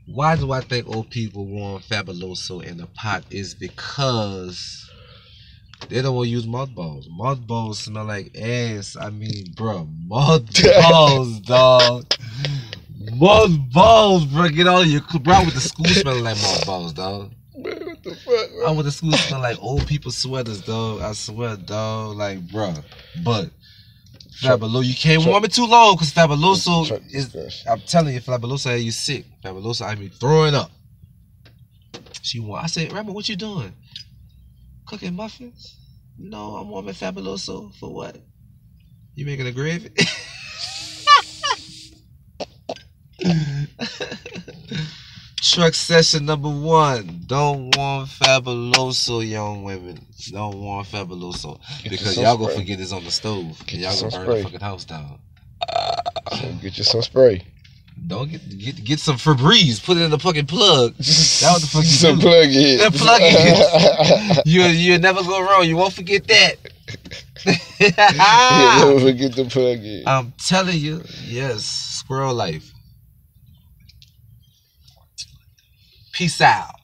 Why do I think old people want Fabuloso in a pot? Is because they don't want to use mothballs. Mothballs smell like ass. I mean, bro, mothballs, dog. Mothballs, bro. Get all your bro with the school smelling like mothballs, dog. Man, what the fuck, bro? I went to school smell like old people sweaters, dog. I swear, dog. Like, bro. But Fabuloso, you can't warm it too long because Fabuloso is. I'm telling you, Fabuloso had you sick. Fabuloso, I mean, throwing up. She want. I said, Rama, what you doing? Cooking muffins? No, I'm warming Fabuloso for what? You making a gravy? Truck session number 1. Don't want Fabuloso, young women. Don't want Fabuloso. Because y'all gonna forget it's on the stove. And y'all gonna burn the fucking house down. So get you some spray. Don't get some Febreze. Put it in the fucking plug. That what the fuck you some do. plug in. That plug in. You'll never go wrong. You won't forget that. You never forget the plug in. I'm telling you, yes, squirrel life. Peace out.